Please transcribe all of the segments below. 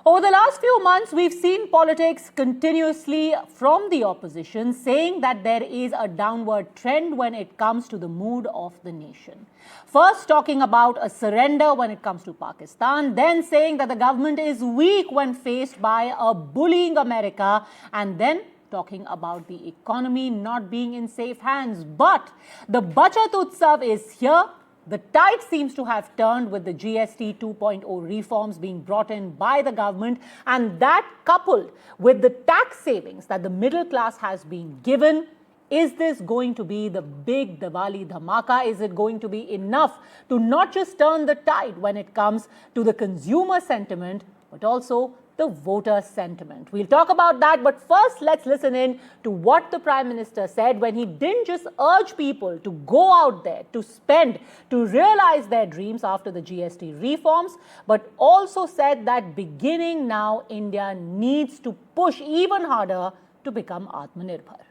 Over the last few months, we've seen politics continuously from the opposition saying that there is a downward trend when it comes to the mood of the nation. First talking about a surrender when it comes to Pakistan, then saying that the government is weak when faced by a bullying America, and then talking about the economy not being in safe hands. But the Bachat Utsav is here. The tide seems to have turned with the GST 2.0 reforms being brought in by the government, and that coupled with the tax savings that the middle class has been given. Is this going to be the big Diwali dhamaka? Is it going to be enough to not just turn the tide when it comes to the consumer sentiment, but also the voter sentiment? We'll talk about that, but first let's listen in to what the Prime Minister said when he didn't just urge people to go out there, to spend, to realize their dreams after the GST reforms, but also said that beginning now, India needs to push even harder to become Aatmanirbhar.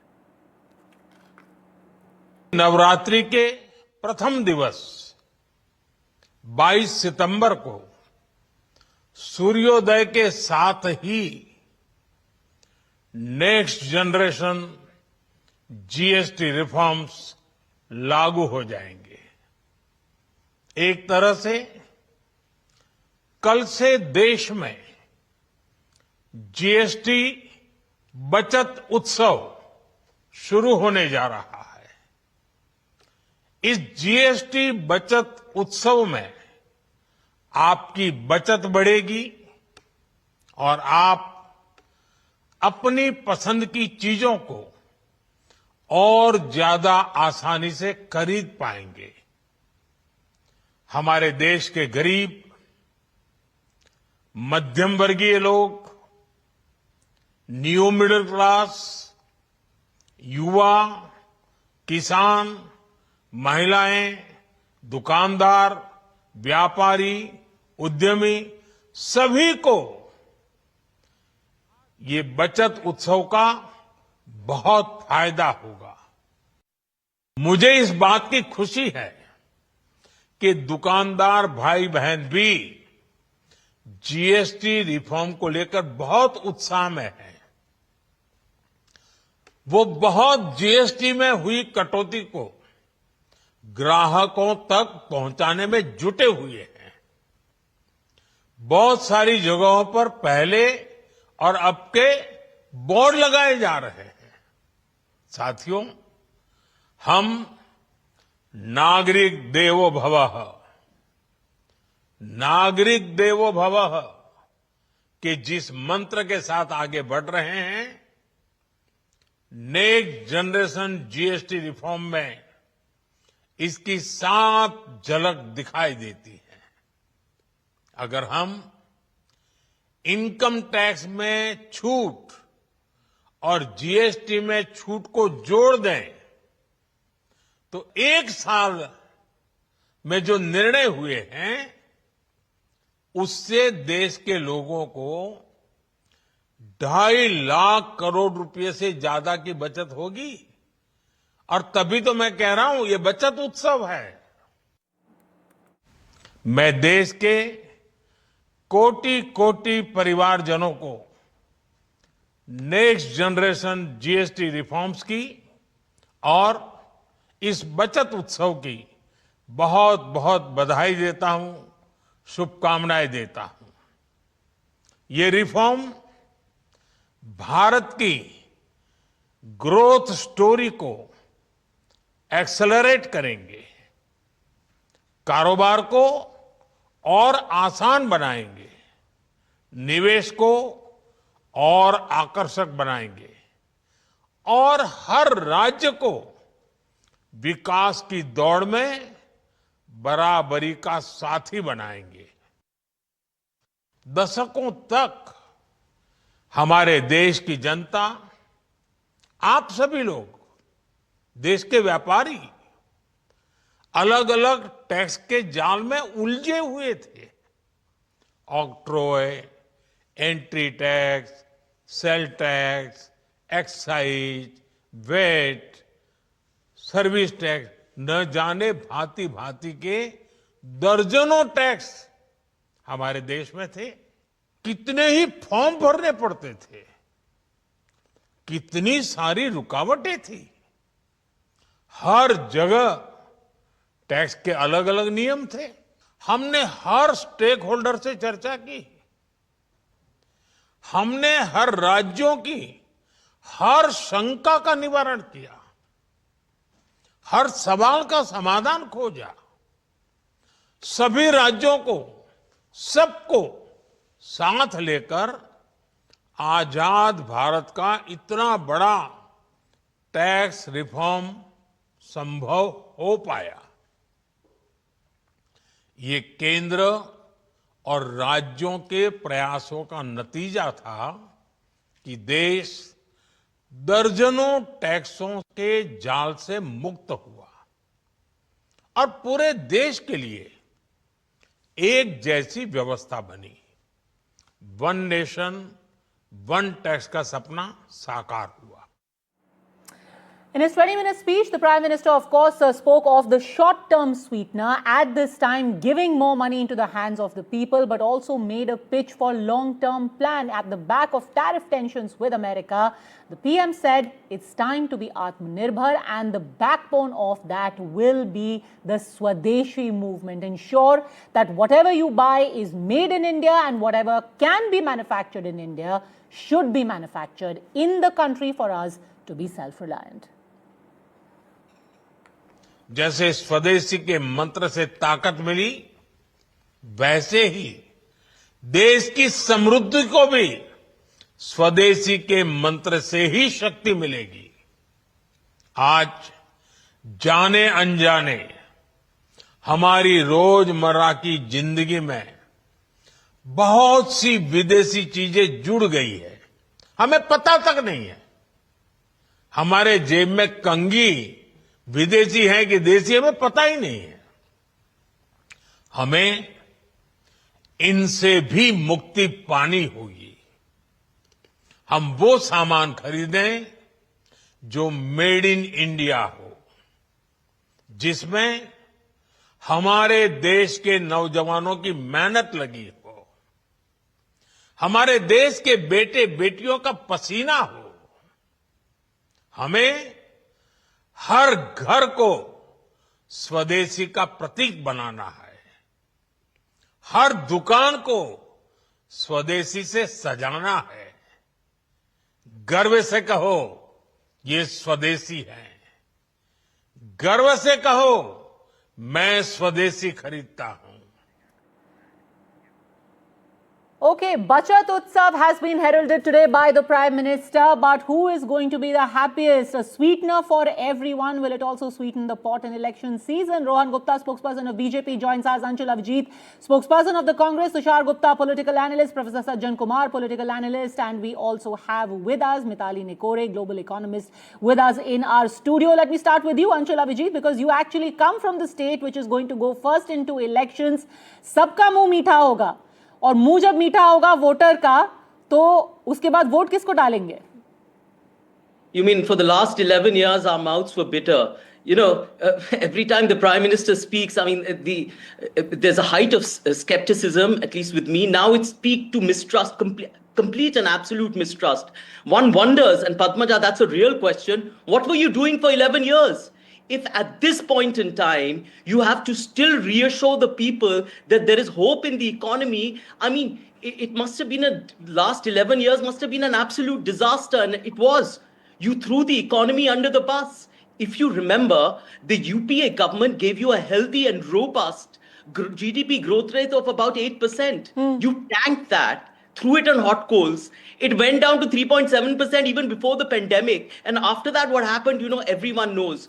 Navratri के प्रथम दिवस 22 सितंबर को सूर्योदय के साथ ही next generation GST reforms लागू हो जाएंगे। एक तरह से कल से देश में जीएसटी बचत उत्सव शुरू होने जा रहा है। इस जीएसटी बचत उत्सव में आपकी बचत बढ़ेगी और आप अपनी पसंद की चीजों को और ज्यादा आसानी से खरीद पाएंगे। हमारे देश के गरीब, मध्यम वर्गीय लोग, न्यू मिडिल क्लास, युवा, किसान, महिलाएं, दुकानदार, व्यापारी, उद्यमी, सभी को ये बचत उत्सव का बहुत फायदा होगा। मुझे इस बात की खुशी है कि दुकानदार भाई बहन भी जीएसटी रिफॉर्म को लेकर बहुत उत्साह में हैं। वो बहुत जीएसटी में हुई कटौती को ग्राहकों तक पहुंचाने में जुटे हुए हैं। बहुत सारी जगहों पर पहले और अब के बोर्ड लगाए जा रहे हैं। साथियों, हम नागरिक देवो भवः, नागरिक देवो भवः के जिस मंत्र के साथ आगे बढ़ रहे हैं, नेक्स्ट जनरेशन जीएसटी रिफॉर्म में इसकी साफ झलक दिखाई देती है। अगर हम इनकम टैक्स में छूट और जीएसटी में छूट को जोड़ दें तो एक साल में जो निर्णय हुए हैं उससे देश के लोगों को 2.5 लाख करोड़ रुपए से ज्यादा की बचत होगी। और तभी तो मैं कह रहा हूं ये बचत उत्सव है। मैं देश के कोटि कोटि परिवारजनों को नेक्स्ट जनरेशन जीएसटी रिफॉर्म्स की और इस बचत उत्सव की बहुत बहुत बधाई देता हूं, शुभकामनाएं देता हूं। ये रिफॉर्म भारत की ग्रोथ स्टोरी को एक्सेलरेट करेंगे, कारोबार को और आसान बनाएंगे, निवेश को और आकर्षक बनाएंगे और हर राज्य को विकास की दौड़ में बराबरी का साथी बनाएंगे। दशकों तक हमारे देश की जनता, आप सभी लोग, देश के व्यापारी अलग अलग टैक्स के जाल में उलझे हुए थे। Octroi, entry tax, sale tax, excise, VAT, service tax, न जाने भांति भांति के दर्जनों टैक्स हमारे देश में थे। कितने ही फॉर्म भरने पड़ते थे, कितनी सारी रुकावटें थी। हर जगह टैक्स के अलग अलग नियम थे। हमने हर स्टेक होल्डर से चर्चा की। हमने हर राज्यों की हर शंका का निवारण किया, हर सवाल का समाधान खोजा। सभी राज्यों को, सबको साथ लेकर आजाद भारत का इतना बड़ा टैक्स रिफॉर्म संभव हो पाया। ये केंद्र और राज्यों के प्रयासों का नतीजा था कि देश दर्जनों टैक्सों के जाल से मुक्त हुआ और पूरे देश के लिए एक जैसी व्यवस्था बनी। वन नेशन, वन टैक्स का सपना साकार हुआ। In his 20-minute speech, the Prime Minister, of course, spoke of the short-term sweetener, at this time giving more money into the hands of the people, but also made a pitch for long-term plan. At the back of tariff tensions with America, the PM said it's time to be Aatmanirbhar, and the backbone of that will be the Swadeshi movement. Ensure that whatever you buy is made in India, and whatever can be manufactured in India should be manufactured in the country for us to be self-reliant. जैसे स्वदेशी के मंत्र से ताकत मिली, वैसे ही देश की समृद्धि को भी स्वदेशी के मंत्र से ही शक्ति मिलेगी। आज जाने अनजाने हमारी रोजमर्रा की जिंदगी में बहुत सी विदेशी चीजें जुड़ गई है, हमें पता तक नहीं है। हमारे जेब में कंघी विदेशी है कि देसी, हमें पता ही नहीं है। हमें इनसे भी मुक्ति पानी होगी। हम वो सामान खरीदें जो मेड इन इंडिया हो, जिसमें हमारे देश के नौजवानों की मेहनत लगी हो, हमारे देश के बेटे बेटियों का पसीना हो। हमें हर घर को स्वदेशी का प्रतीक बनाना है, हर दुकान को स्वदेशी से सजाना है। गर्व से कहो ये स्वदेशी है, गर्व से कहो मैं स्वदेशी खरीदता हूं। Okay, Bachat Utsav has been heralded today by the Prime Minister, but who is going to be the happiest? A sweetener for everyone. Will it also sweeten the pot in election season? Rohan Gupta, spokesperson of BJP, joins us. Anshul Avijit, spokesperson of the Congress. Tushar Gupta, political analyst. Professor Sajjan Kumar, political analyst. And we also have with us Mitali Nikore, global economist, with us in our studio. Let me start with you, Anshul Avijit, because you actually come from the state which is going to go first into elections. Sabka muh meetha hoga. और मुंह जब मीठा होगा voter का, तो उसके बाद vote किसको डालेंगे? You mean for the last 11 years our mouths were bitter? You know, every time the Prime Minister speaks, I mean, there's a height of skepticism, at least with me. Now it's peaked to mistrust, complete and absolute mistrust. One wonders, and Padmaja, that's a real question, what were you doing for 11 years? If at this point in time, you have to still reassure the people that there is hope in the economy, I mean, it must have been last 11 years must have been an absolute disaster, and it was. You threw the economy under the bus. If you remember, the UPA government gave you a healthy and robust GDP growth rate of about 8%. You tanked that, threw it on hot coals. It went down to 3.7% even before the pandemic. And after that, what happened, everyone knows.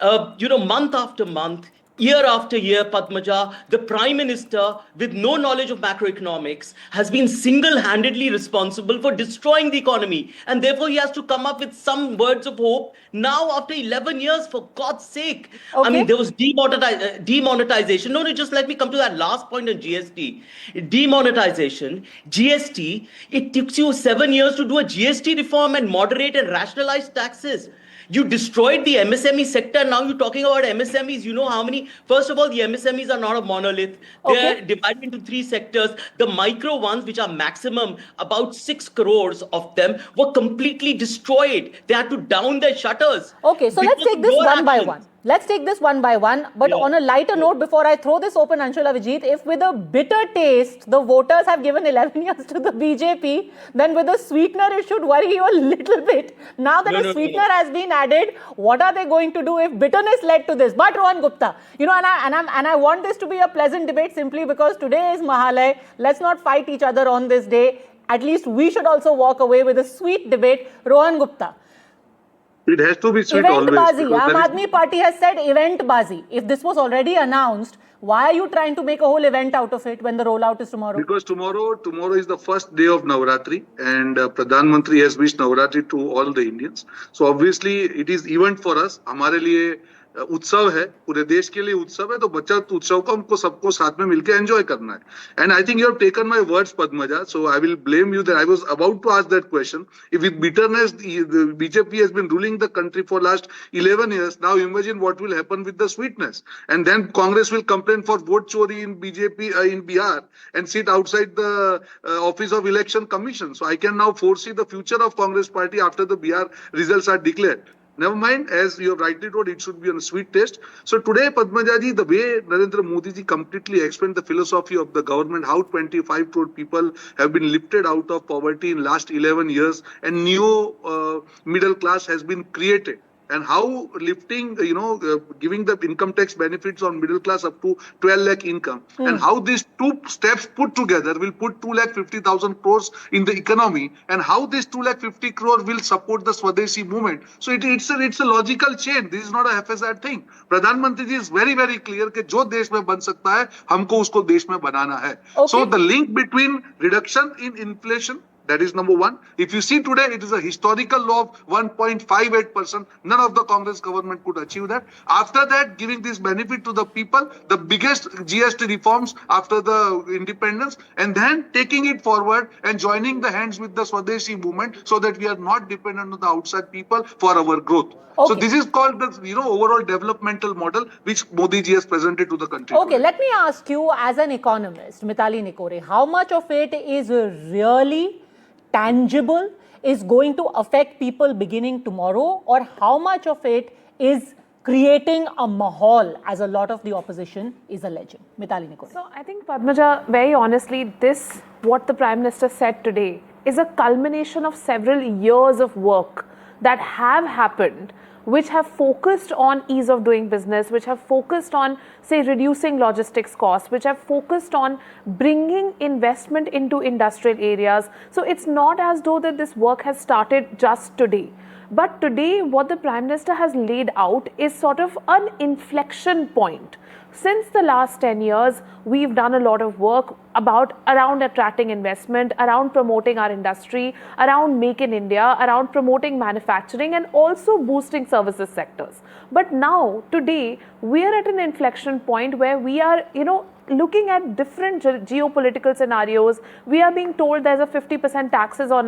Month after month, year after year, Padmaja, the Prime Minister, with no knowledge of macroeconomics, has been single-handedly responsible for destroying the economy. And therefore, he has to come up with some words of hope. Now, after 11 years, for God's sake. Okay. I mean, there was demonetization. No, just let me come to that last point on GST. Demonetization, GST, it took you 7 years to do a GST reform and moderate and rationalize taxes. You destroyed the MSME sector. Now you're talking about MSMEs. You know how many? First of all, the MSMEs are not a monolith. They're divided into three sectors. The micro ones, which are maximum, about 6 crores of them, were completely destroyed. They had to down their shutters. Okay, so let's take this one by one. Let's take this one by one. But on a lighter note, before I throw this open, Anshula Vijit, if with a bitter taste, the voters have given 11 years to the BJP, then with a sweetener, it should worry you a little bit. Now that a sweetener has been added, what are they going to do if bitterness led to this? But Rohan Gupta, you know, and I want this to be a pleasant debate simply because today is Mahalay. Let's not fight each other on this day. At least we should also walk away with a sweet debate. Rohan Gupta. It has to be sweet Event always. bazi. Aam Aadmi Party has said event bazi. If this was already announced, why are you trying to make a whole event out of it when the rollout is tomorrow? Because tomorrow is the first day of Navratri, and Pradhan Mantri has wished Navratri to all the Indians. So obviously it is event for us. हमारे लिए उत्सव है, पूरे देश के लिए उत्सव है, तो बचत उत्सव को हमको सबको साथ में मिलकर एंजॉय करना है. And I think you have taken my words, Padmaja. So I will blame you that I was about to ask that question. If with bitterness the BJP has been ruling the country for last 11 years, now imagine what will happen with the sweetness. And then Congress will complain for vote chori in BJP in Bihar and sit outside the office of Election Commission. So I can now foresee the future of Congress party after the Bihar results are declared. Never mind, as you have rightly told, it should be on a sweet taste. So today, Padmajaji, the way Narendra Modi ji completely explained the philosophy of the government, how 25 crore people have been lifted out of poverty in last 11 years and new middle class has been created. And how lifting, giving the income tax benefits on middle class up to 12 lakh income. And how these two steps put together will put 2,50,000 crores in the economy. And how this 2,50,000 crore will support the Swadeshi movement. So it's a logical chain. This is not a haphazard thing. Pradhan Mantri ji is very, very clear that जो देश में बन सकता है, हमको उसको देश में बनाना है. So the link between reduction in inflation, that is number one. If you see today, it is a historical low of 1.58%. None of the Congress government could achieve that. After that, giving this benefit to the people, the biggest GST reforms after the independence, and then taking it forward and joining the hands with the Swadeshi movement so that we are not dependent on the outside people for our growth. So this is called the overall developmental model which Modi ji has presented to the country. Okay, let me ask you as an economist, Mitali Nikore, how much of it is really tangible, is going to affect people beginning tomorrow, or how much of it is creating a mahal, as a lot of the opposition is alleging? Mitali Nikore. So I think, Padmaja, very honestly, what the Prime Minister said today is a culmination of several years of work that have happened, which have focused on ease of doing business, which have focused on, say, reducing logistics costs, which have focused on bringing investment into industrial areas. So it's not as though that this work has started just today. But today, what the Prime Minister has laid out is sort of an inflection point. Since the last 10 years, we've done a lot of work around attracting investment, around promoting our industry, around Make in India, around promoting manufacturing and also boosting services sectors. But now, today, we are at an inflection point where we are, looking at different geopolitical scenarios. We are being told there's a 50% taxes on,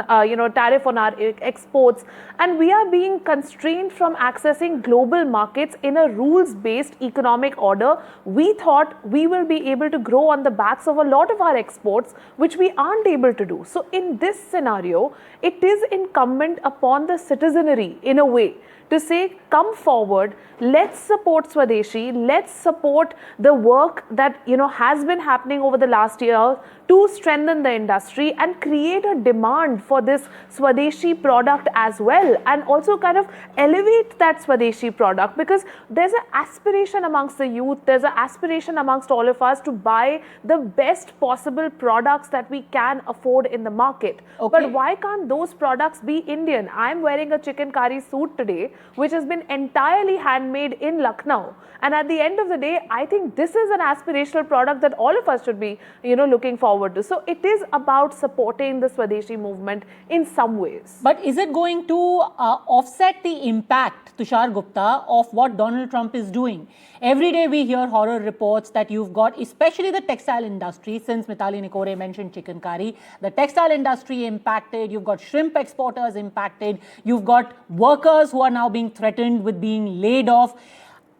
tariff on our exports, and we are being constrained from accessing global markets in a rules-based economic order. We thought we will be able to grow on the backs of a lot of our exports, which we aren't able to do. So in this scenario, it is incumbent upon the citizenry, in a way, to say, come forward, let's support Swadeshi, let's support the work that has been happening over the last year to strengthen the industry and create a demand for this Swadeshi product as well, and also kind of elevate that Swadeshi product, because there's an aspiration amongst the youth, there's an aspiration amongst all of us to buy the best possible products that we can afford in the market. But why can't those products be Indian? I'm wearing a chicken curry suit today, which has been entirely handmade in Lucknow. And at the end of the day, I think this is an aspirational product that all of us should be, looking forward forward to. So it is about supporting the Swadeshi movement in some ways. But is it going to offset the impact, Tushar Gupta, of what Donald Trump is doing? Every day we hear horror reports that you've got, especially the textile industry, since Mitali Nikore mentioned chicken curry, the textile industry impacted, you've got shrimp exporters impacted, you've got workers who are now being threatened with being laid off.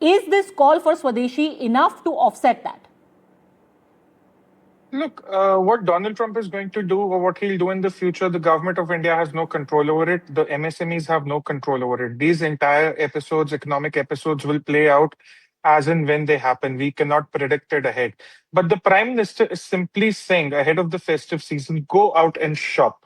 Is this call for Swadeshi enough to offset that? Look, what Donald Trump is going to do or what he'll do in the future, the government of India has no control over it. The MSMEs have no control over it. These entire episodes, economic episodes, will play out as and when they happen. We cannot predict it ahead. But the Prime Minister is simply saying ahead of the festive season, go out and shop.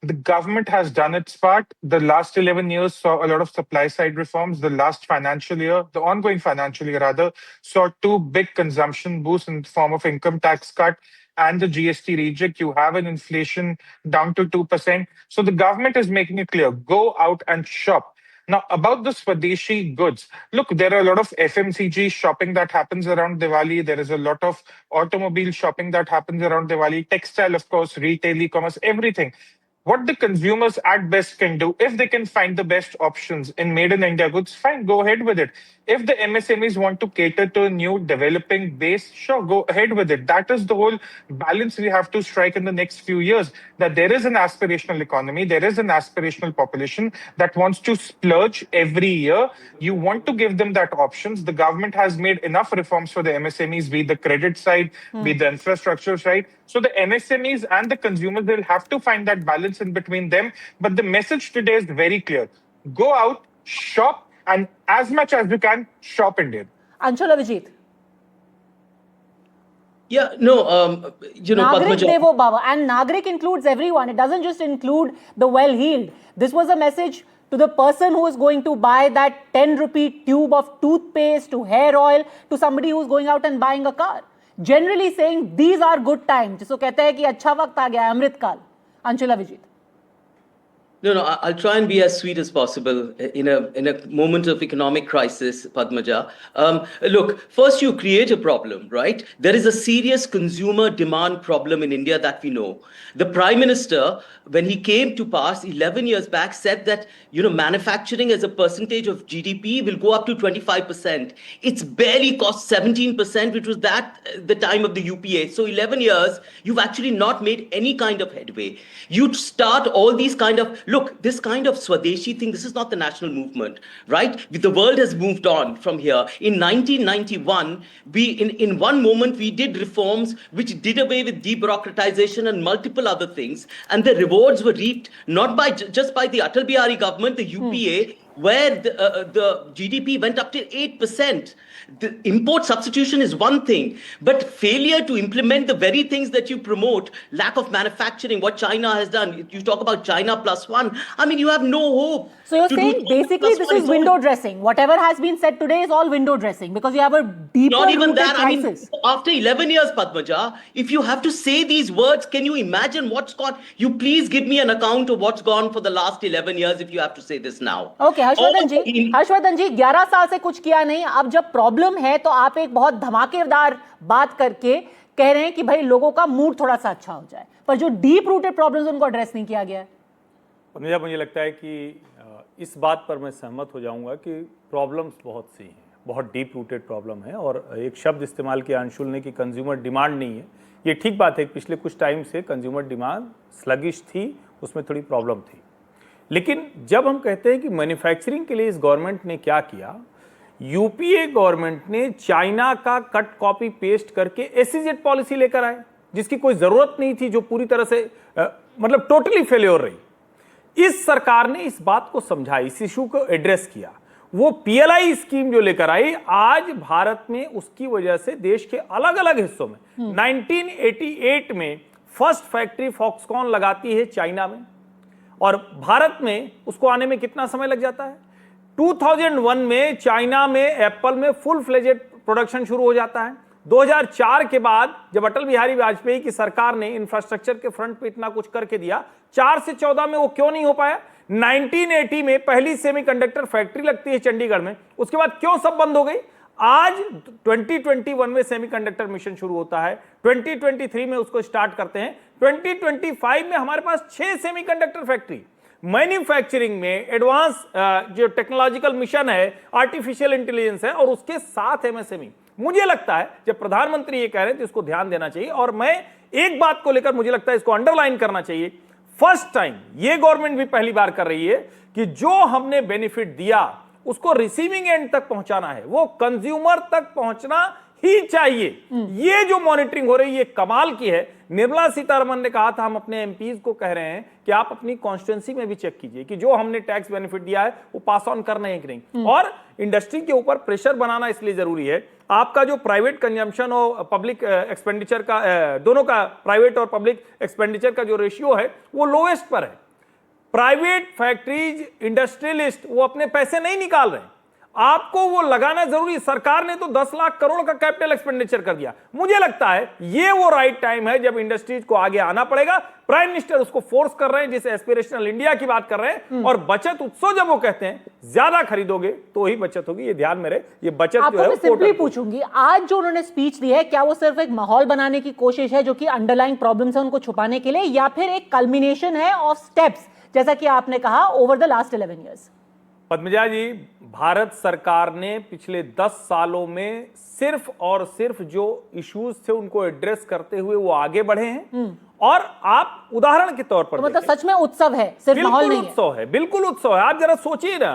The government has done its part. The last 11 years saw a lot of supply side reforms. The last financial year, the ongoing financial year rather, saw two big consumption boosts in the form of income tax cut and the GST reject. You have an inflation down to 2%. So the government is making it clear, go out and shop. Now, about the Swadeshi goods, look, there are a lot of FMCG shopping that happens around Diwali. There is a lot of automobile shopping that happens around Diwali, textile, of course, retail, e-commerce, everything. What the consumers at best can do, if they can find the best options in made in India goods, fine, go ahead with it. If the MSMEs want to cater to a new developing base, sure, go ahead with it. That is the whole balance we have to strike in the next few years, that there is an aspirational economy, there is an aspirational population that wants to splurge every year. You want to give them that options. The government has made enough reforms for the MSMEs, be it the credit side, be it the infrastructure side. So the MSMEs and the consumers will have to find that balance in between them. But the message today is very clear. Go out, shop, and as much as you can, shop Indian. Anshul Avijit. Yeah, no, Nagrik Padmaja. Devo Bhava. And Nagrik includes everyone. It doesn't just include the well-heeled. This was a message to the person who is going to buy that 10 rupee tube of toothpaste to hair oil, to somebody who's going out and buying a car. Generally saying these are good times. जिसको कहते हैं कि अच्छा वक्त आ गया अमृत काल. Anshul Avijit. No, I'll try and be as sweet as possible in a moment of economic crisis, Padmaja. Look, first you create a problem, right? There is a serious consumer demand problem in India that we know. The Prime Minister, when he came to pass 11 years back, said that, manufacturing as a percentage of GDP will go up to 25%. It's barely cost 17%, which was the time of the UPA. So 11 years, you've actually not made any kind of headway. You start all these kind of, look, this kind of Swadeshi thing, this is not the national movement, right? The world has moved on from here. In 1991, in one moment, we did reforms which did away with debureaucratization and multiple other things. And the rewards were reaped not by just by the Atal Bihari government, the UPA, where the GDP went up to 8%. The import substitution is one thing, but failure to implement the very things that you promote, lack of manufacturing, what China has done. You talk about China +1. I mean, you have no hope. So you're saying basically this is window dressing. Whatever has been said today is all window dressing because you have a deeper Not even rooted that. crisis. I mean, after 11 years, Padmaja, if you have to say these words, can you imagine what's gone? You please give me an account of what's gone for the last 11 years if you have to say this now. Okay, Harshvardhan जी 11 साल से कुछ किया नहीं. अब जब problem है तो आप एक बहुत धमाकेदार बात करके कह रहे हैं कि भाई लोगों का मूड थोड़ा सा अच्छा हो जाए, पर जो डीप रूटेड प्रॉब्लम्स उनको एड्रेस नहीं किया गया है. मुझे लगता है कि इस बात पर मैं सहमत हो जाऊंगा कि प्रॉब्लम्स बहुत सी हैं, बहुत डीप रूटेड प्रॉब्लम है. और एक शब्द इस्तेमाल किया अंशुल ने कि कंज्यूमर डिमांड नहीं है. ये ठीक बात है, पिछले कुछ टाइम से कंज्यूमर डिमांड स्लगिश थी, उसमें थोड़ी प्रॉब्लम थी. लेकिन जब हम कहते हैं कि मैन्युफैक्चरिंग के लिए इस गवर्नमेंट ने क्या किया, यूपीए गवर्नमेंट ने चाइना का कट कॉपी पेस्ट करके एसईजेड पॉलिसी लेकर आए जिसकी कोई जरूरत नहीं थी, जो पूरी तरह से मतलब टोटली फेल्योर रही. इस सरकार ने इस बात को समझा, इस इशू को एड्रेस किया. वो पीएलआई स्कीम जो लेकर आई, आज भारत में उसकी वजह से देश के अलग अलग हिस्सों में 1988 में फर्स्ट फैक्ट्री फॉक्सकॉन लगाती है चाइना में, और भारत में उसको आने में कितना समय लग जाता है. 2001 में चाइना में एप्पल में फुल फ्लेजेड प्रोडक्शन शुरू हो जाता है. 2004 के बाद जब अटल बिहारी वाजपेयी की सरकार ने इंफ्रास्ट्रक्चर के फ्रंट पे इतना कुछ करके दिया, 4 से 14 में वो क्यों नहीं हो पाया. 1980 में पहली सेमीकंडक्टर फैक्ट्री लगती है चंडीगढ़ में, उसके बाद क्यों सब बंद हो गई. आज 2021 में सेमीकंडक्टर मिशन शुरू होता है, 2023 में उसको स्टार्ट करते हैं, 2025 में हमारे पास 6 सेमीकंडक्टर फैक्ट्री, मैन्युफैक्चरिंग में एडवांस जो टेक्नोलॉजिकल मिशन है, आर्टिफिशियल इंटेलिजेंस है, और उसके साथ एमएसएमई। मुझे लगता है जब प्रधानमंत्री ये कह रहे हैं तो इसको ध्यान देना चाहिए, और मैं एक बात को लेकर मुझे लगता है इसको अंडरलाइन करना चाहिए। फर्स्ट टाइम ये गवर्नमेंट भी पहली बार कर रही है कि जो हमने बेनिफिट दिया उसको रिसीविंग एंड तक पहुंचाना है, वो कंज्यूमर तक पहुंचना ही चाहिए। ये जो मॉनिटरिंग हो रही है ये कमाल की है। निर्मला सीतारमण ने कहा था, हम अपने एमपीज को कह रहे हैं कि आप अपनी कॉन्स्टिट्यूंसी में भी चेक कीजिए कि जो हमने टैक्स बेनिफिट दिया है वो पास ऑन करना है कि नहीं। और इंडस्ट्री के ऊपर प्रेशर बनाना इसलिए जरूरी है, आपका जो प्राइवेट कंजम्पशन और पब्लिक एक्सपेंडिचर का दोनों का प्राइवेट और पब्लिक एक्सपेंडिचर का जो रेशियो है वो लोएस्ट पर है। प्राइवेट फैक्ट्रीज, इंडस्ट्रियलिस्ट वो अपने पैसे नहीं निकाल रहे, आपको वो लगाना जरूरी। सरकार ने तो 10 लाख करोड़ का कैपिटल एक्सपेंडिचर कर दिया। मुझे लगता है ये वो राइट टाइम है जब इंडस्ट्रीज को आगे आना पड़ेगा। प्राइम मिनिस्टर उसको फोर्स कर रहे हैं, जिसे एस्पिरेशनल इंडिया की बात कर रहे हैं। और बचत उत्सव जब वो कहते हैं ज्यादा खरीदोगे तो ही बचत होगी, ये ध्यान में रहे। ये बचत जो है, मैं सिंपली पूछूंगी, आज जो उन्होंने स्पीच दी है क्या वो सिर्फ एक माहौल बनाने की कोशिश है जो कि अंडरलाइंग प्रॉब्लम्स है उनको छुपाने के लिए, या फिर एक कल्मिनेशन है ऑफ स्टेप्स जैसा कि आपने कहा over the last 11 years? Padmaja ji, Bharat सरकार ने पिछले 10 सालों में सिर्फ और सिर्फ जो इश्यूज थे उनको एड्रेस करते हुए वो आगे बढ़े हैं। और आप उदाहरण के तौर पर तो मतलब सच में उत्सव है, सिर्फ माहौल नहीं है। उत्सव है, बिल्कुल उत्सव है। आप जरा सोचिए ना,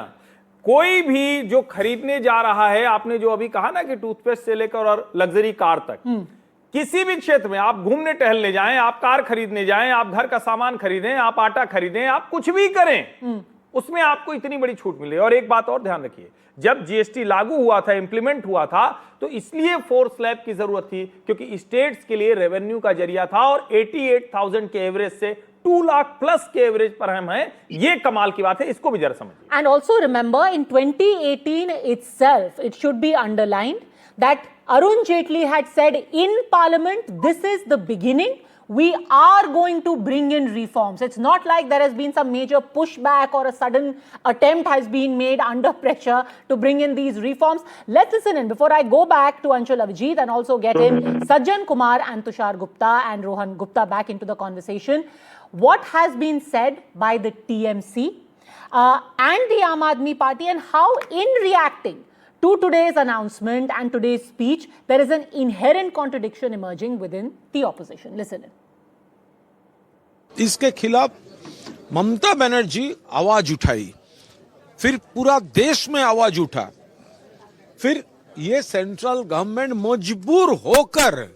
कोई भी जो खरीदने जा रहा है, आपने जो अभी कहा ना कि टूथपेस्ट से लेकर और लग्जरी कार तक, किसी भी क्षेत्र में आप घूमने टहलने जाएं, आप कार खरीदने जाएं, आप घर का सामान खरीदें, आप आटा खरीदें, आप कुछ भी करें, उसमें आपको इतनी बड़ी छूट मिले। और एक बात और ध्यान रखिए, जब जीएसटी लागू हुआ था, इंप्लीमेंट हुआ था, तो इसलिए 4 स्लैब की जरूरत थी क्योंकि स्टेट्स के लिए रेवेन्यू का जरिया था। और 88,000 के एवरेज से 2 लाख प्लस के एवरेज पर हम हैं, ये कमाल की बात है, इसको भी जरा समझिए। And also remember in 2018 itself, it should be underlined that Arun Jaitley had said in Parliament, this is the beginning. We are going to bring in reforms. It's not like there has been some major pushback or a sudden attempt has been made under pressure to bring in these reforms. Let's listen in before I go back to Anshul Avijit and also get in Sajjan Kumar and Tushar Gupta and Rohan Gupta back into the conversation. What has been said by the TMC and the Aam Aadmi Party, and how in reacting to today's announcement and today's speech, there is an inherent contradiction emerging within the opposition. Listen in. इसके खिलाफ ममता बनर्जी आवाज उठाई, फिर पूरा देश में आवाज उठा, फिर ये सेंट्रल गवर्नमेंट मजबूर होकर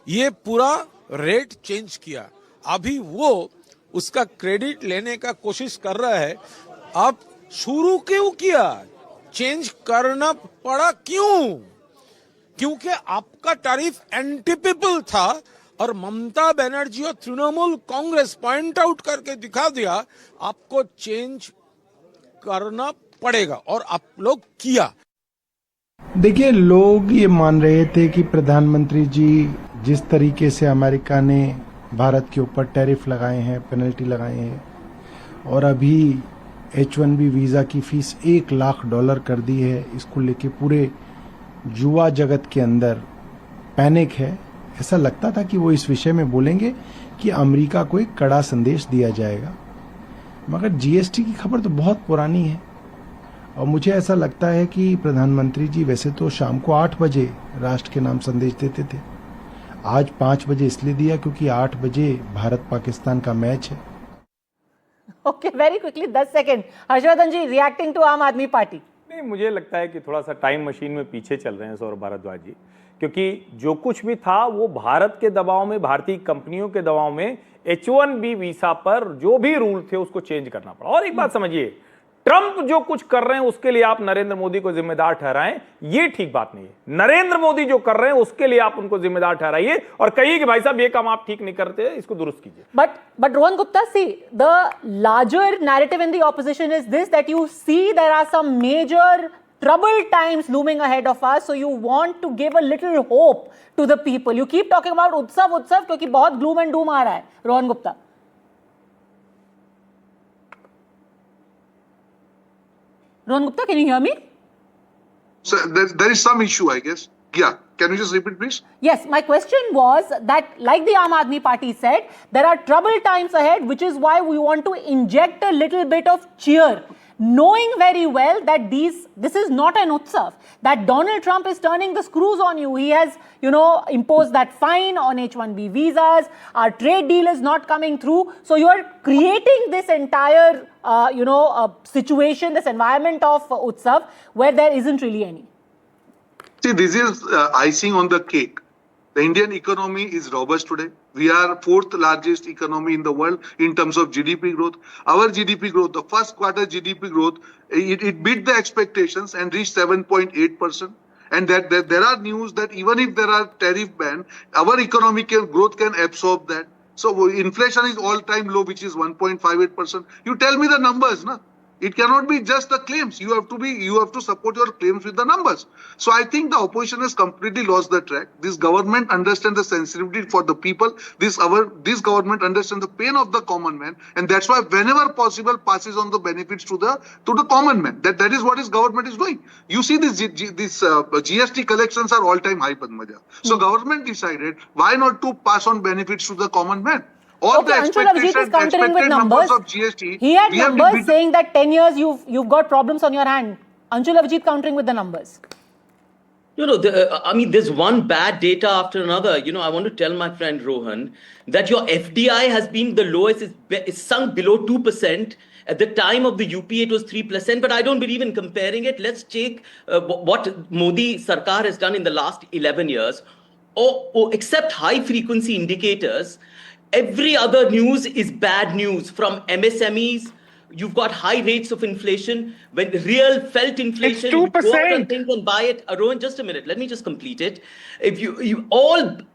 ये पूरा रेट चेंज किया। अभी वो उसका क्रेडिट लेने का कोशिश कर रहा है। अब शुरू क्यों किया, चेंज करना पड़ा क्यों? क्योंकि आपका टैरिफ एंटी पीपल था और ममता बनर्जी और तृणमूल कांग्रेस पॉइंट आउट करके दिखा दिया आपको चेंज करना पड़ेगा, और आप लोग किया। देखिए, लोग ये मान रहे थे कि प्रधानमंत्री जी जिस तरीके से अमेरिका ने भारत के ऊपर टैरिफ लगाए हैं, पेनल्टी लगाए हैं, और अभी H1B वीजा की फीस $1 लाख कर दी है, इसको लेके पूरे युवा जगत के अंदर पैनिक है। ऐसा लगता था कि वो इस विषय में बोलेंगे कि अमेरिका को एक कड़ा संदेश दिया जाएगा, मगर जीएसटी की खबर तो बहुत पुरानी है। और मुझे ऐसा लगता है कि प्रधानमंत्री जी वैसे तो शाम को 8 बजे राष्ट्र के नाम संदेश देते थे, आज 5 बजे इसलिए दिया क्योंकि 8 बजे भारत पाकिस्तान का मैच है। Okay, very quickly 10 second, Harshvardhan ji reacting to Aam Aadmi party. नहीं, मुझे लगता है कि थोड़ा सा टाइम मशीन में पीछे चल रहे हैं सौरभ भारद्वाज जी, क्योंकि जो कुछ भी था वो भारत के दबाव में, भारतीय कंपनियों के दबाव में H1B वीसा पर जो भी रूल थे उसको चेंज करना पड़ा। और एक बात समझिए, ट्रंप जो कुछ कर रहे हैं उसके लिए आप नरेंद्र मोदी को जिम्मेदार ठहराएं, ये ठीक बात नहीं है। नरेंद्र मोदी जो कर रहे हैं उसके लिए आप उनको जिम्मेदार ठहराइए और कहिए कि भाई साहब ये काम आप ठीक नहीं करते, इसको दुरुस्त कीजिए। But Rohan Gupta, see, the larger narrative in the opposition is this, that you see there are some major troubled times looming ahead of us, so you want to give a little hope to the people. You keep talking about उत्सव क्योंकि बहुत gloom and doom आ रहा है। Rohan Gupta, can you hear me? So there is some issue, I guess. Yeah. Can you just repeat, please? Yes, my question was that, like the Aam Aadmi Party said, there are troubled times ahead, which is why we want to inject a little bit of cheer, knowing very well that this is not an utsav, that Donald Trump is turning the screws on you. He has, imposed that fine on H-1B visas. Our trade deal is not coming through. So you are creating this entire, situation, this environment of utsav where there isn't really any. See, this is icing on the cake. The Indian economy is robust today. We are fourth largest economy in the world in terms of GDP growth. Our GDP growth, the first quarter GDP growth, it beat the expectations and reached 7.8%. And that there are news that even if there are tariff ban, our economic growth can absorb that. So inflation is all-time low, which is 1.58%. You tell me the numbers, na? It cannot be just the claims. You have to support your claims with the numbers. So I think the opposition has completely lost the track. This government understands the sensitivity for the people. This government understands the pain of the common man, and that's why whenever possible passes on the benefits to the common man. That is what this government is doing. You see, this GST collections are all-time high, Padmaja. So government decided why not to pass on benefits to the common man. All the Anshul Avijit is countering with numbers of GST. He had numbers saying that 10 years you've got problems on your hand. Anshul Avijit countering with the numbers. There's one bad data after another. I want to tell my friend Rohan that your FDI has been the lowest, it's sunk below 2%. At the time of the UPA, it was 3%, but I don't believe in comparing it. Let's take what Modi Sarkar has done in the last 11 years. Except high frequency indicators, every other news is bad news. From MSMEs, you've got high rates of inflation. When real felt inflation, it's 2%. You go out and think and buy it. Rohan, just a minute. Let me just complete it. If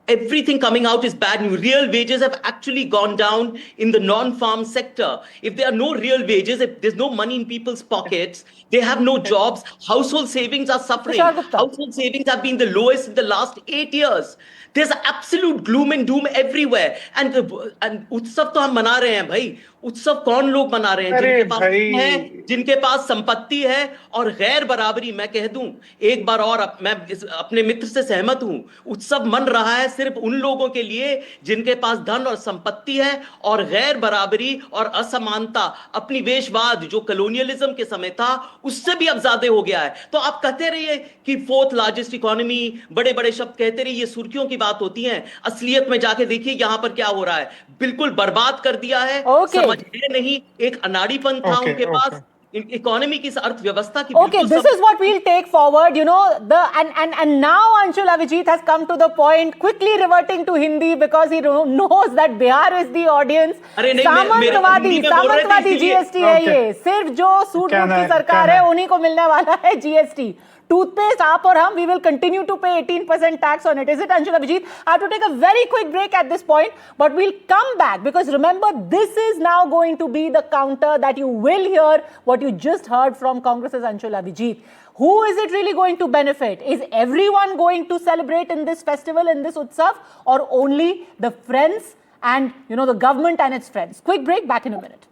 everything coming out is bad news. Real wages have actually gone down in the non-farm sector. If there are no real wages, if there's no money in people's pockets, they have no jobs. Household savings are suffering. Household savings have been the lowest in the last 8 years. There's absolute gloom and doom everywhere. And उत्सव तो हम मना रहे हैं भाई. उत्सव कौन लोग मना रहे हैं? जिनके पास संपत्ति है और गैर बराबरी. मैं कह दूं एक बार और, मैं अपने मित्र से सहमत हूं. उत्सव मन रहा है सिर्फ उन लोगों के लिए जिनके पास धन और संपत्ति है, और गैर बराबरी और असमानता, अपनी वेशवाद जो कॉलोनियलिज्म के समय था उससे भी अब ज्यादा हो गया है. तो आप कहते रहिए कि फोर्थ लार्जेस्ट इकोनॉमी, बड़े बड़े शब्द कहते रहिए, ये सुर्खियों की बात होती है. असलियत में जाके देखिए यहां पर क्या हो रहा है. बिल्कुल बर्बाद कर दिया है. समझ नहीं, एक अनाड़ीपन था उनके पास इकोनॉमी की, अर्थव्यवस्था की. Okay, this is what we'll take forward. And now Anshul Avijit has come to the point, quickly reverting to Hindi because he knows that Bihar is the audience. सामंतवादी GST है ये. सिर्फ जो सूट की सरकार है उन्हीं को मिलने वाला है GST. Toothpaste, आप और हम, we will continue to pay 18% tax on it. Is it, Anshul Avijit? I have to take a very quick break at this point, but we'll come back because remember, this is now going to be the counter that you will hear what you just heard from Congress's Anshul Avijit. Who is it really going to benefit? Is everyone going to celebrate in this festival, in this Utsav, or only the friends and, the government and its friends? Quick break, back in a minute.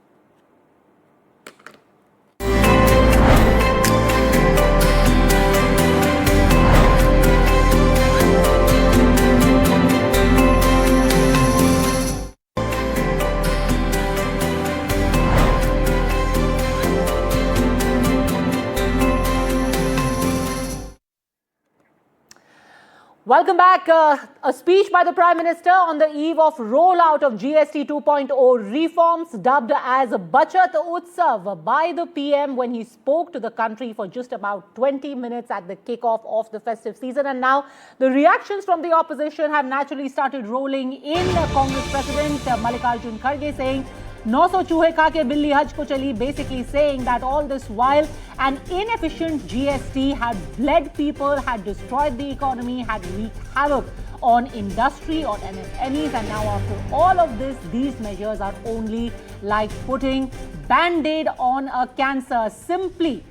Welcome back. A speech by the Prime Minister on the eve of rollout of GST 2.0 reforms, dubbed as Bachat Utsav by the PM when he spoke to the country for just about 20 minutes at the kickoff of the festive season. And now the reactions from the opposition have naturally started rolling in. Congress President Mallikarjun Kharge saying, 900 चूहे खा के बिल्ली हज को चली, basically saying that all this while an inefficient GST had bled people, had destroyed the economy, had wreaked havoc on industry, on MSMEs, and now after all of this, these measures are only like putting band-aid on a cancer, simply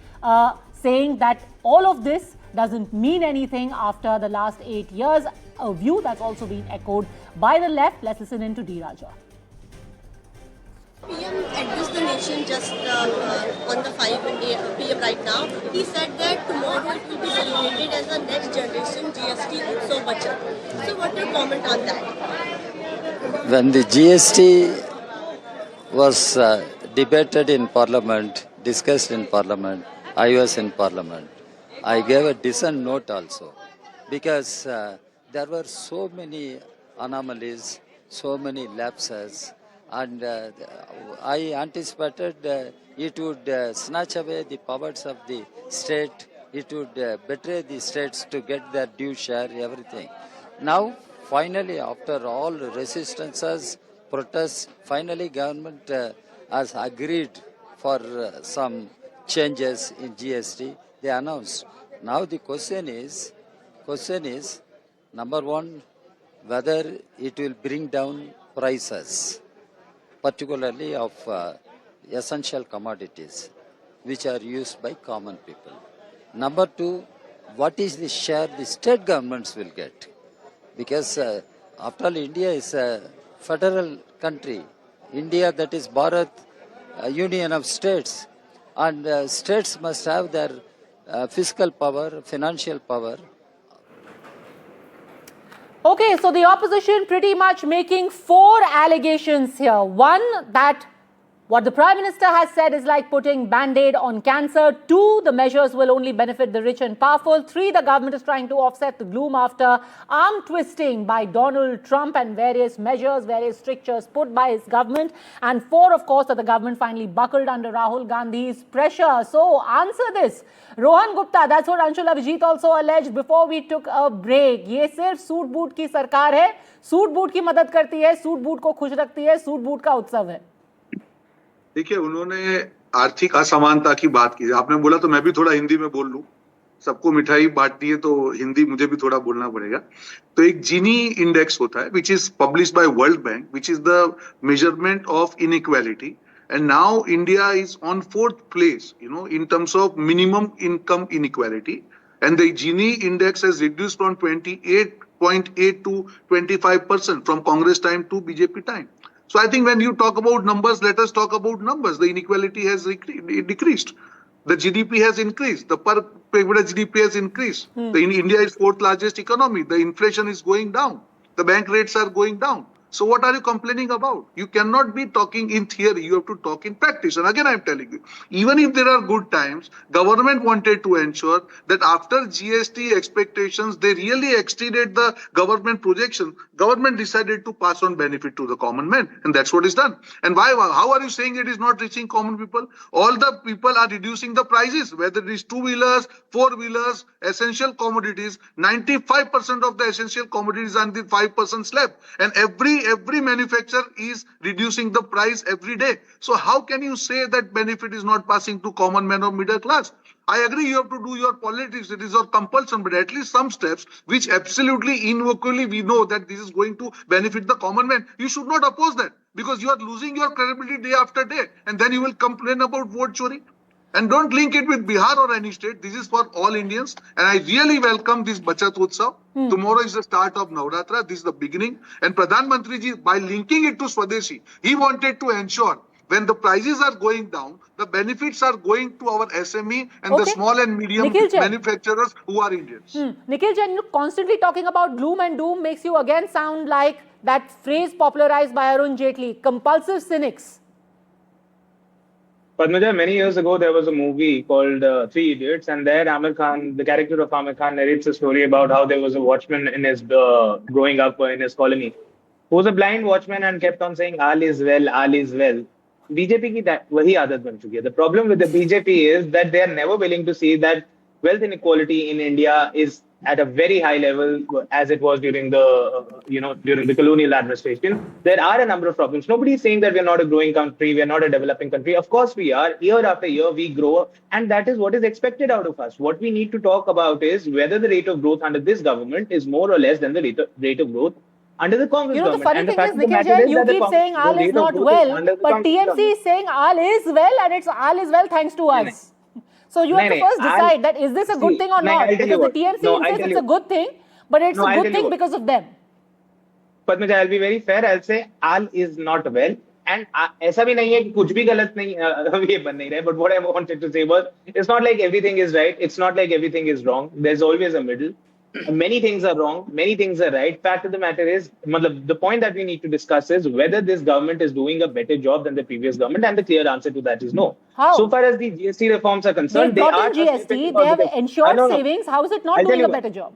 saying that all of this doesn't mean anything after the last 8 years, a view that's also been echoed by the left. Let's listen in to D. Raja. PM addressed the nation mentioned just on the 5 p.m. right now. He said that tomorrow it will be celebrated as a next generation GST Utsav Bachat. So what your comment on that? When the GST was debated in Parliament, discussed in Parliament, I was in Parliament. I gave a dissent note also because there were so many anomalies, so many lapses, and I anticipated it would snatch away the powers of the state, it would betray the states to get their due share, everything. Now, finally, after all resistances, protests, finally government has agreed for some changes in GST. They announced. Now the question is, number one, whether it will bring down prices, particularly of essential commodities, which are used by common people. Number two, what is the share the state governments will get? Because after all, India is a federal country. India, that is Bharat, a union of states. And states must have their fiscal power, financial power. Okay, so the opposition pretty much making 4 allegations here. One, that what the Prime Minister has said is like putting Band-Aid on cancer. 2, the measures will only benefit the rich and powerful. 3, the government is trying to offset the gloom after arm twisting by Donald Trump and various measures, various strictures put by his government. And 4, of course, that the government finally buckled under Rahul Gandhi's pressure. So answer this. Rohan Gupta, that's what Anshul Avijit also alleged before we took a break. ये सिर्फ suit boot की सरकार है, suit boot की मदद करती है, suit boot को खुश रखती है, सूट बूट का उत्सव है। देखिए, उन्होंने आर्थिक असमानता की बात की। आपने बोला तो मैं भी थोड़ा हिंदी में बोल लूं। सबको मिठाई बांटनी है तो हिंदी मुझे भी थोड़ा बोलना पड़ेगा। तो एक जीनी इंडेक्स होता है which is published by World Bank, which is the measurement of inequality, and now India is on 4th place, in terms of minimum income inequality, and the Gini index has reduced from 28.8 to 25% from Congress time to BJP time. So I think when you talk about numbers, let us talk about numbers. The inequality has decreased. The GDP has increased. The per capita GDP has increased. India is 4th largest economy. The inflation is going down. The bank rates are going down. So what are you complaining about? You cannot be talking in theory. You have to talk in practice. And again, I'm telling you, even if there are good times, government wanted to ensure that after GST expectations, they really exceeded the government projection. Government decided to pass on benefit to the common man. And that's what is done. And why? How are you saying it is not reaching common people? All the people are reducing the prices, whether it is 2-wheelers, 4-wheelers, essential commodities. 95% of the essential commodities are the 5% slab. And every manufacturer is reducing the price every day. So how can you say that benefit is not passing to common man or middle class? I agree you have to do your politics, it is your compulsion, but at least some steps which absolutely inequally we know that this is going to benefit the common man. You should not oppose that because you are losing your credibility day after day, and then you will complain about vote chori. And don't link it with Bihar or any state. This is for all Indians. And I really welcome this Bachat Utsav. Tomorrow is the start of Navratra. This is the beginning. And Pradhan Mantri ji, by linking it to Swadeshi, he wanted to ensure when the prices are going down, the benefits are going to our SME and the small and medium manufacturers who are Indians. Nikhil Jain, constantly talking about gloom and doom makes you again sound like that phrase popularized by Arun Jaitley, compulsive cynics. Padmaja, many years ago, there was a movie called 3 Idiots, and there Amir Khan, the character of Amir Khan, narrates a story about how there was a watchman in his growing up in his colony, who was a blind watchman and kept on saying, "All is well, all is well." BJP की वही आदत बन चुकी है. The problem with the BJP is that they are never willing to see that wealth inequality in India is at a very high level as it was during the colonial administration. There are a number of problems. Nobody is saying that we are not a growing country, we are not a developing country. Of course we are. Year after year we grow, and that is what is expected out of us. What we need to talk about is whether the rate of growth under this government is more or less than the rate of growth under the Congress government. The funny thing is, Nikhil Jain, you keep saying all is not well, but TMC is saying all is well, and it's all is well thanks to us. So you have to first decide that is this a good thing or not, because the TMC insists it's a good thing, but it's a good thing because of them. Padmaja, I'll be very fair. I'll say all is not well. And ऐसा भी नहीं है कि कुछ भी गलत नहीं ये बन नहीं रहा है. But what I wanted to say was, it's not like everything is right. It's not like everything is wrong. There's always a middle. Many things are wrong. Many things are right. Fact of the matter is, the point that we need to discuss is whether this government is doing a better job than the previous government, and the clear answer to that is no. How? So far as the GST reforms are concerned, They've they brought are in GST, they have ensured savings. How is it not I'll tell doing you a what. better job?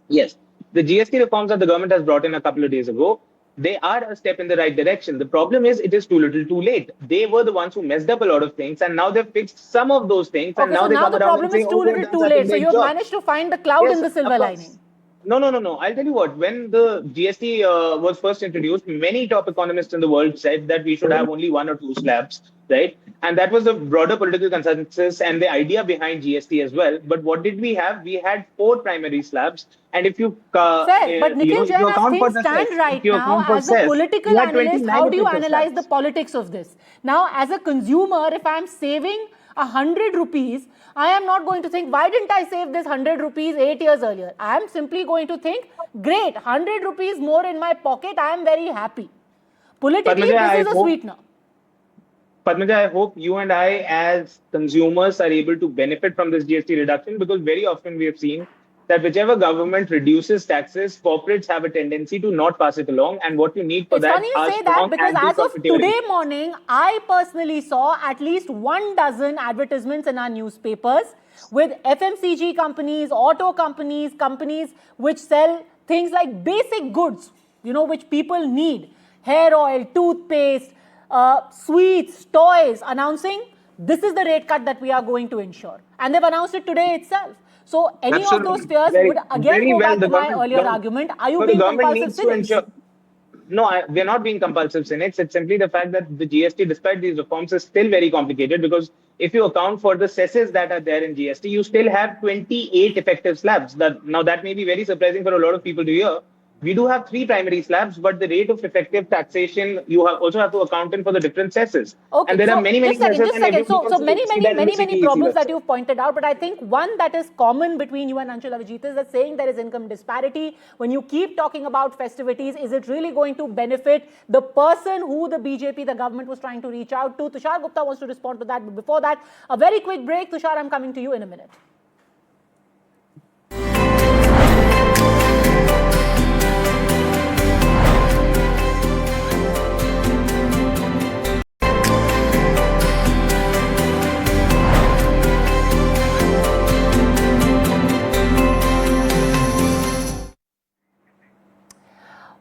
Yes, the GST reforms that the government has brought in a couple of days ago, they are a step in the right direction. The problem is it is too little too late. They were the ones who messed up a lot of things, and now they've fixed some of those things, and Okay, now so they now come the around problem and say, is too oh, they've little done too such a late. So great you have job. managed to find the cloud Yes, in the of silver course. lining. No. I'll tell you what. When the GST was first introduced, many top economists in the world said that we should have only one or two slabs, right? And that was the broader political consensus and the idea behind GST as well. But what did we have? We had 4 primary slabs, and if you Fair, but Nikhil if Jain, you as account for things the stand cess, right if you now, account for as a cess, political you had analyst, 29 how do you effective analyze the slabs. politics of this? Now, as a consumer, if I'm saving 100 rupees, I am not going to think, why didn't I save this 100 rupees 8 years earlier? I am simply going to think, great, 100 rupees more in my pocket, I am very happy. Politically, this is a sweetener. Padmaja, I hope you and I, as consumers, are able to benefit from this GST reduction, because very often we have seen that whichever government reduces taxes, corporates have a tendency to not pass it along. And what you need for It's that funny you are say that, strong because as of anti-profiteering. today morning, I personally saw at least 12 advertisements in our newspapers with FMCG companies, auto companies, companies which sell things like basic goods, which people need. Hair oil, toothpaste, sweets, toys, announcing this is the rate cut that we are going to ensure. And they've announced it today itself. So any of those fears would again go back to my earlier argument. Are you being compulsive cynics? No, we're not being compulsive cynics. It's simply the fact that the GST, despite these reforms, is still very complicated, because if you account for the cesses that are there in GST, you still have 28 effective slabs. That may be very surprising for a lot of people to hear. We do have 3 primary slabs, but the rate of effective taxation, you also have to account in for the different cesses. Okay, and there are many just cesses. second. So many problems that you you've pointed out, but I think one that is common between you and Anshul Avijit is that saying there is income disparity. When you keep talking about festivities, is it really going to benefit the person who the BJP, the government, was trying to reach out to? Tushar Gupta wants to respond to that, but before that, a very quick break. Tushar, I'm coming to you in a minute.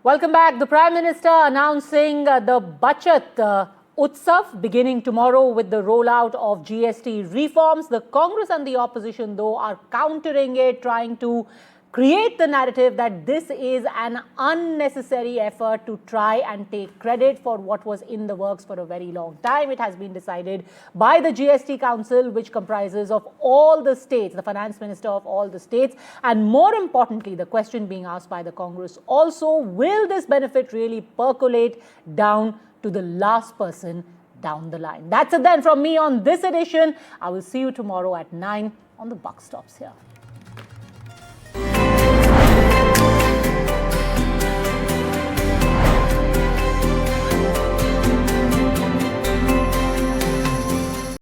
Welcome back. The Prime Minister announcing the Bachat Utsav beginning tomorrow with the rollout of GST reforms. The Congress and the opposition, though, are countering it, trying to create the narrative that this is an unnecessary effort to try and take credit for what was in the works for a very long time. It has been decided by the GST Council, which comprises of all the states, the finance minister of all the states. And more importantly, the question being asked by the Congress also, will this benefit really percolate down to the last person down the line? That's it then from me on this edition. I will see you tomorrow at 9 on the Buck Stops here.